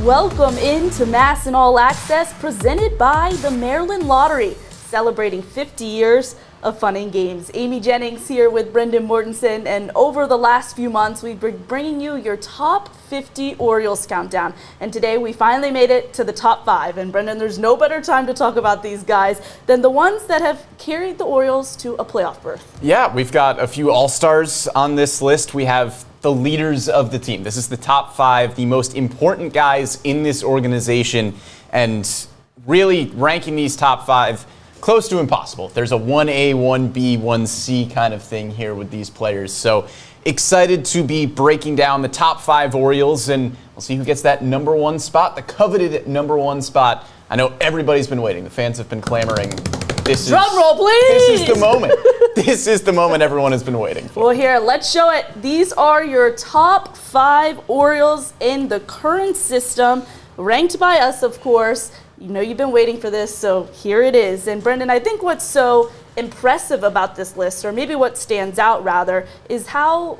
Welcome into MASN All Access, presented by the Maryland Lottery, celebrating 50 years of fun and games. Amy Jennings here with Brendan Mortensen, and over the last few months, we've been bringing you your top 50 Orioles countdown. And today we finally made it to the top 5. And Brendan, there's no better time to talk about these guys than the ones that have carried the Orioles to a playoff berth. Yeah, we've got a few all-stars on this list. We have the leaders of the team. This is the top 5, the most important guys in this organization, and really ranking these top 5 close to impossible. There's a 1A, 1B, 1C kind of thing here with these players. So excited to be breaking down the top 5 Orioles, and we'll see who gets that number 1 spot, the coveted number 1 spot. I know everybody's been waiting. The fans have been clamoring. Drum roll, please! This is the moment. This is the moment everyone has been waiting for. Well, here, let's show it. These are your top 5 Orioles in the current system, ranked by us, of course. You know you've been waiting for this, so here it is. And Brendan, I think what's so impressive about this list, or maybe what stands out rather, is how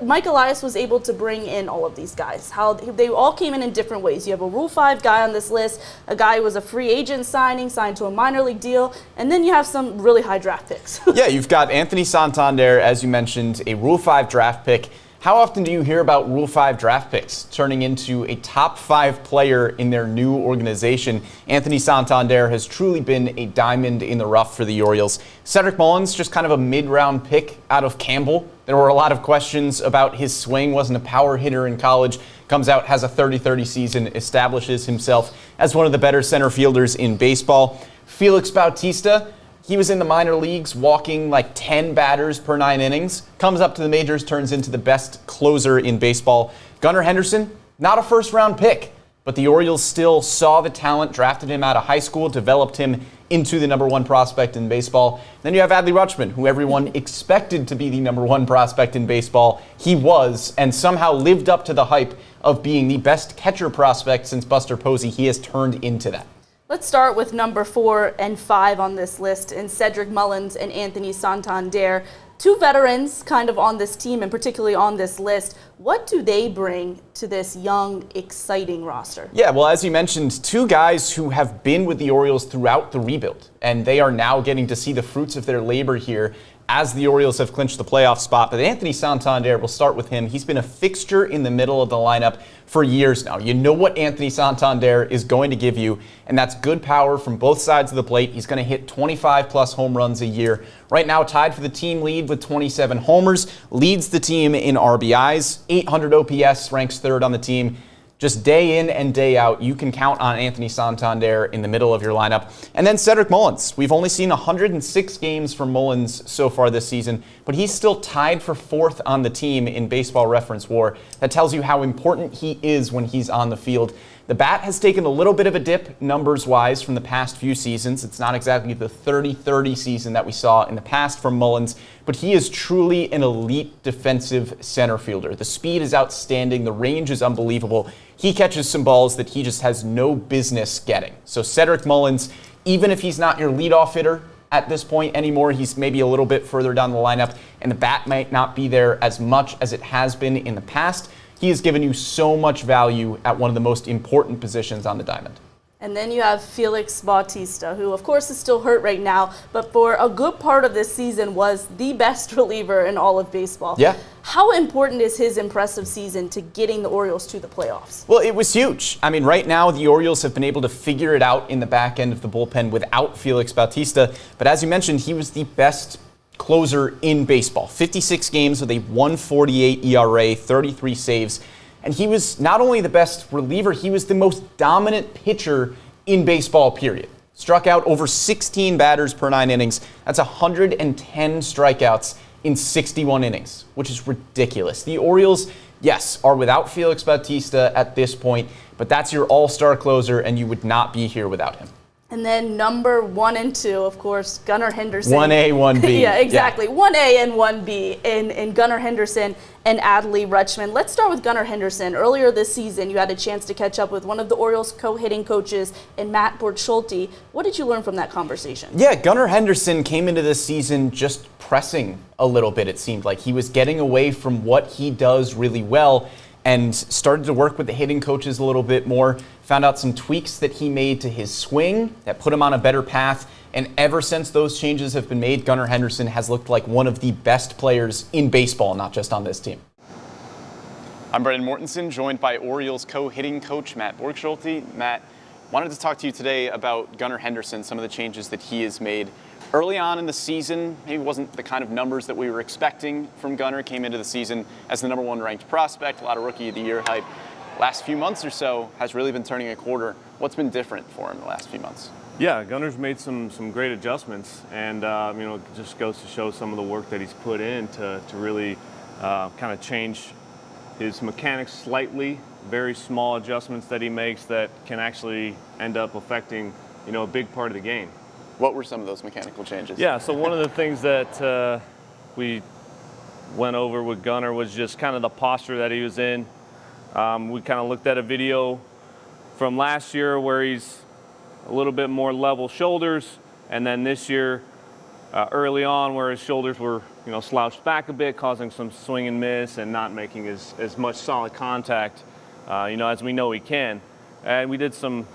Mike Elias was able to bring in all of these guys, how they all came in different ways. You have a Rule 5 guy on this list, a guy who was a free agent signed to a minor league deal, and then you have some really high draft picks. Yeah, you've got Anthony Santander, as you mentioned, a Rule 5 draft pick. How often do you hear about Rule 5 draft picks turning into a top 5 player in their new organization? Anthony Santander has truly been a diamond in the rough for the Orioles. Cedric Mullins, just kind of a mid-round pick out of Campbell. There were a lot of questions about his swing. Wasn't a power hitter in college. Comes out, has a 30-30 season, establishes himself as one of the better center fielders in baseball. Felix Bautista, he was in the minor leagues walking like 10 batters per 9 innings. Comes up to the majors, turns into the best closer in baseball. Gunnar Henderson, not a first-round pick, but the Orioles still saw the talent, drafted him out of high school, developed him into the number 1 prospect in baseball. Then you have Adley Rutschman, who everyone expected to be the number 1 prospect in baseball. He was, and somehow lived up to the hype of being the best catcher prospect since Buster Posey. He has turned into that. Let's start with number 4 and 5 on this list, and Cedric Mullins and Anthony Santander. 2 veterans kind of on this team, and particularly on this list. What do they bring to this young, exciting roster? Yeah, well, as you mentioned, 2 guys who have been with the Orioles throughout the rebuild, and they are now getting to see the fruits of their labor here as the Orioles have clinched the playoff spot. But Anthony Santander, we'll start with him. He's been a fixture in the middle of the lineup for years now. You know what Anthony Santander is going to give you, and that's good power from both sides of the plate. He's going to hit 25-plus home runs a year. Right now, tied for the team lead with 27 homers, leads the team in RBIs, 800 OPS, ranks 3rd on the team. Just day in and day out, you can count on Anthony Santander in the middle of your lineup. And then Cedric Mullins. We've only seen 106 games from Mullins so far this season, but he's still tied for 4th on the team in Baseball Reference WAR. That tells you how important he is when he's on the field. The bat has taken a little bit of a dip numbers-wise from the past few seasons. It's not exactly the 30-30 season that we saw in the past from Mullins, but he is truly an elite defensive center fielder. The speed is outstanding. The range is unbelievable. He catches some balls that he just has no business getting. So Cedric Mullins, even if he's not your leadoff hitter at this point anymore, he's maybe a little bit further down the lineup, and the bat might not be there as much as it has been in the past. He has given you so much value at one of the most important positions on the diamond. And then you have Felix Bautista, who of course is still hurt right now, but for a good part of this season was the best reliever in all of baseball. Yeah. How important is his impressive season to getting the Orioles to the playoffs? Well, it was huge. I mean, right now the Orioles have been able to figure it out in the back end of the bullpen without Felix Bautista. But as you mentioned, he was the best closer in baseball. 56 games with a 1.48 ERA, 33 saves. And he was not only the best reliever, he was the most dominant pitcher in baseball, period. Struck out over 16 batters per 9 innings. That's 110 strikeouts in 61 innings, which is ridiculous. The Orioles, yes, are without Felix Bautista at this point, but that's your all-star closer, and you would not be here without him. And then number 1 and 2, of course, Gunnar Henderson. 1A, 1B. Yeah, exactly. Yeah. 1A and 1B in Gunnar Henderson and Adley Rutschman. Let's start with Gunnar Henderson. Earlier this season, you had a chance to catch up with one of the Orioles co-hitting coaches in Matt Bortschulte. What did you learn from that conversation? Yeah, Gunnar Henderson came into this season just pressing a little bit, it seemed like. He was getting away from what he does really well. and started to work with the hitting coaches a little bit more, found out some tweaks that he made to his swing that put him on a better path. And ever since those changes have been made, Gunnar Henderson has looked like one of the best players in baseball, not just on this team. I'm Brendan Mortensen, joined by Orioles co-hitting coach Matt Borgschulte. Matt, wanted to talk to you today about Gunnar Henderson, some of the changes that he has made. Early on in the season, maybe wasn't the kind of numbers that we were expecting from Gunnar. Came into the season as the #1 ranked prospect, a lot of Rookie of the Year hype. Last few months or so has really been turning a quarter. What's been different for him the last few months? Yeah, Gunnar's made some great adjustments, and it just goes to show some of the work that he's put in to really kind of change his mechanics slightly. Very small adjustments that he makes that can actually end up affecting a big part of the game. What were some of those mechanical changes? Yeah, so one of the things that we went over with Gunnar was just kind of the posture that he was in. We kind of looked at a video from last year where he's a little bit more level shoulders, and then this year early on where his shoulders were slouched back a bit, causing some swing and miss and not making as much solid contact as we know he can. And we did some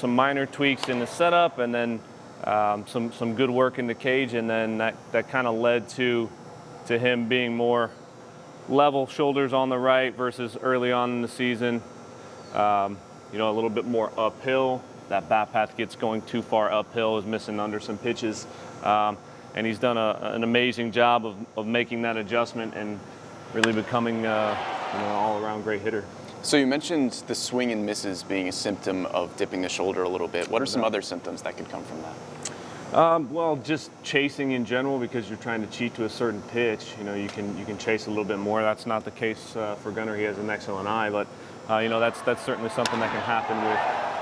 minor tweaks in the setup, and then some good work in the cage, and then that kind of led to him being more level shoulders on the right versus early on in the season, a little bit more uphill. That bat path gets going too far uphill, is missing under some pitches, and he's done an amazing job of making that adjustment and really becoming an all-around great hitter. So you mentioned the swing and misses being a symptom of dipping the shoulder a little bit. What are some other symptoms that could come from that? Well, just chasing in general, because you're trying to cheat to a certain pitch. You can chase a little bit more. That's not the case for Gunnar. He has an excellent eye, but that's certainly something that can happen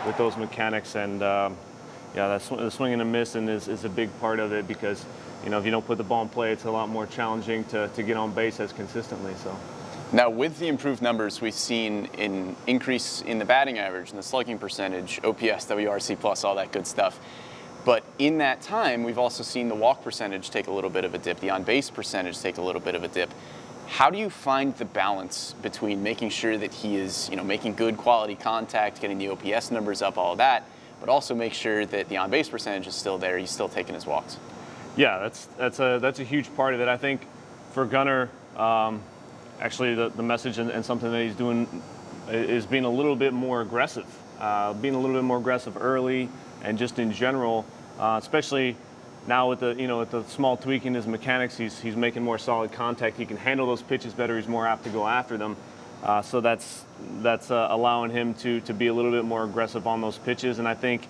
with those mechanics. And the swing and a miss is a big part of it, because if you don't put the ball in play, it's a lot more challenging to get on base as consistently. So. Now, with the improved numbers, we've seen an increase in the batting average and the slugging percentage, OPS, WRC+, all that good stuff. But in that time, we've also seen the walk percentage take a little bit of a dip, the on-base percentage take a little bit of a dip. How do you find the balance between making sure that he is, making good quality contact, getting the OPS numbers up, all of that, but also make sure that the on-base percentage is still there, he's still taking his walks? Yeah, that's a huge part of it. I think for Gunnar, actually the message and something that he's doing is being a little bit more aggressive, early, and just in general, especially now with the small tweak in his mechanics, he's making more solid contact. He can handle those pitches better. He's more apt to go after them. So that's allowing him to be a little bit more aggressive on those pitches. And I think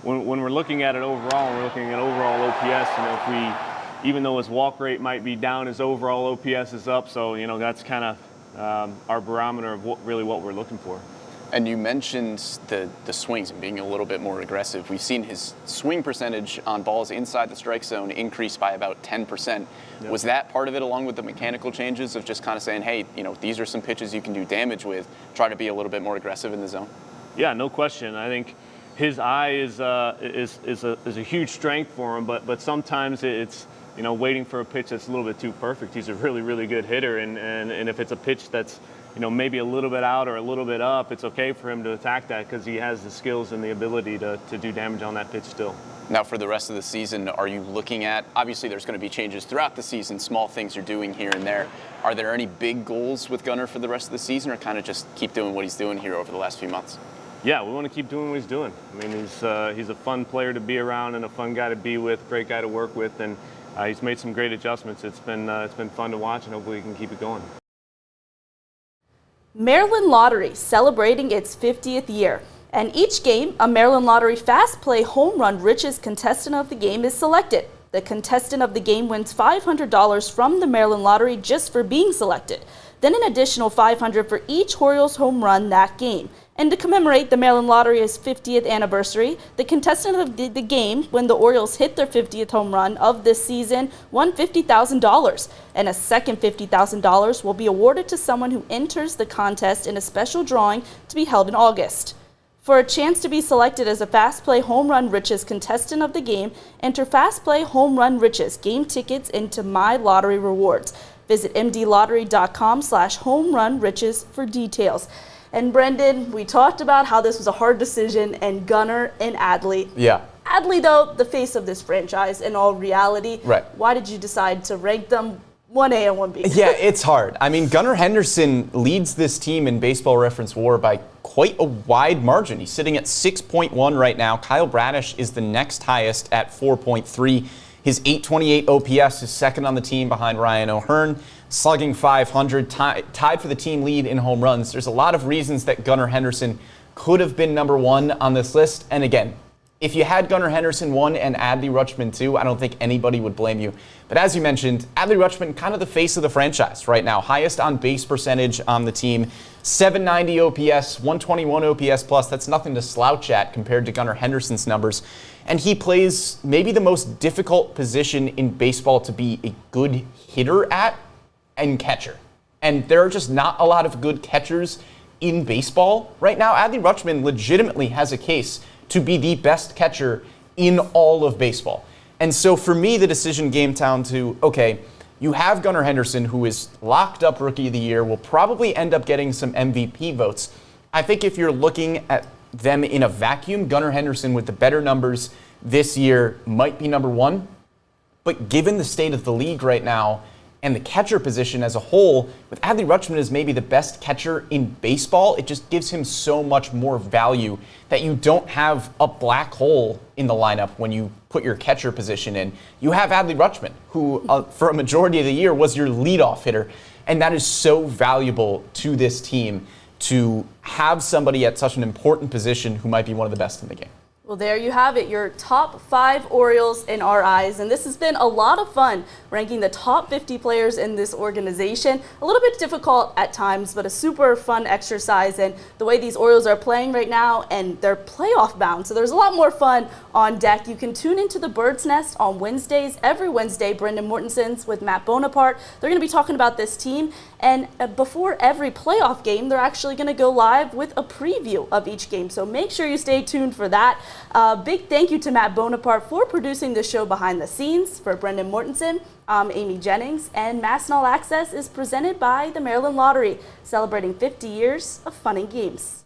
when we're looking at it overall, we're looking at overall OPS. Even though his walk rate might be down, his overall OPS is up. So that's kind of our barometer of what we're looking for. And you mentioned the swings and being a little bit more aggressive. We've seen his swing percentage on balls inside the strike zone increase by about 10%. Yep. Was that part of it, along with the mechanical changes of just kind of saying, hey, these are some pitches you can do damage with, try to be a little bit more aggressive in the zone? Yeah, no question. I think his eye is a huge strength for him, but sometimes it's waiting for a pitch that's a little bit too perfect. He's a really, really good hitter, and if it's a pitch that's maybe a little bit out or a little bit up, it's okay for him to attack that, because he has the skills and the ability to do damage on that pitch still. Now, for the rest of the season, are you looking at, obviously there's going to be changes throughout the season, small things you're doing here and there. Are there any big goals with Gunnar for the rest of the season, or kind of just keep doing what he's doing here over the last few months? Yeah, we want to keep doing what he's doing. I mean, he's a fun player to be around and a fun guy to be with, great guy to work with, and he's made some great adjustments. It's been fun to watch, and hopefully he can keep it going. Maryland Lottery celebrating its 50th year. And each game, a Maryland Lottery Fast Play Home Run Riches contestant of the game is selected. The contestant of the game wins $500 from the Maryland Lottery just for being selected. Then an additional $500 for each Orioles home run that game. And to commemorate the Maryland Lottery's 50th anniversary, the contestant of the game, when the Orioles hit their 50th home run of this season, won $50,000. And a second $50,000 will be awarded to someone who enters the contest in a special drawing to be held in August. For a chance to be selected as a Fast Play Home Run Riches contestant of the game, enter Fast Play Home Run Riches game tickets into My Lottery Rewards. Visit mdlottery.com/homerunriches for details. And Brendan, we talked about how this was a hard decision, and Gunnar and Adley. Yeah. Adley, though, the face of this franchise in all reality. Right. Why did you decide to rank them 1A and 1B? Yeah, it's hard. I mean, Gunnar Henderson leads this team in Baseball Reference WAR by quite a wide margin. He's sitting at 6.1 right now. Kyle Bradish is the next highest at 4.3. His .828 OPS is second on the team behind Ryan O'Hearn, slugging .500, tied for the team lead in home runs. There's a lot of reasons that Gunnar Henderson could have been number one on this list. And again, if you had Gunnar Henderson 1 and Adley Rutschman 2, I don't think anybody would blame you. But as you mentioned, Adley Rutschman, kind of the face of the franchise right now. Highest on base percentage on the team, 790 OPS, 121 OPS plus. That's nothing to slouch at compared to Gunnar Henderson's numbers. And he plays maybe the most difficult position in baseball to be a good hitter at, and catcher. And there are just not a lot of good catchers in baseball right now. Adley Rutschman legitimately has a case to be the best catcher in all of baseball. And so for me, the decision came down to, okay, you have Gunnar Henderson, who is locked up Rookie of the Year, will probably end up getting some MVP votes. I think if you're looking at them in a vacuum, Gunnar Henderson with the better numbers this year might be number one. But given the state of the league right now and the catcher position as a whole, with Adley Rutschman as maybe the best catcher in baseball, it just gives him so much more value that you don't have a black hole in the lineup when you put your catcher position in. You have Adley Rutschman, who for a majority of the year was your leadoff hitter, and that is so valuable to this team to have somebody at such an important position who might be one of the best in the game. Well, there you have it, your top 5 Orioles in our eyes. And this has been a lot of fun ranking the top 50 players in this organization. A little bit difficult at times, but a super fun exercise. And the way these Orioles are playing right now, and they're playoff bound, so there's a lot more fun on deck. You can tune into the Bird's Nest on Wednesdays. Every Wednesday, Brendan Mortensen's with Matt Bonaparte. They're going to be talking about this team. And before every playoff game, they're actually going to go live with a preview of each game. So make sure you stay tuned for that. Big thank you to Matt Bonaparte for producing the show behind the scenes. For Brendan Mortensen, I'm Amy Jennings, and MASN All Access is presented by the Maryland Lottery, celebrating 50 years of fun and games.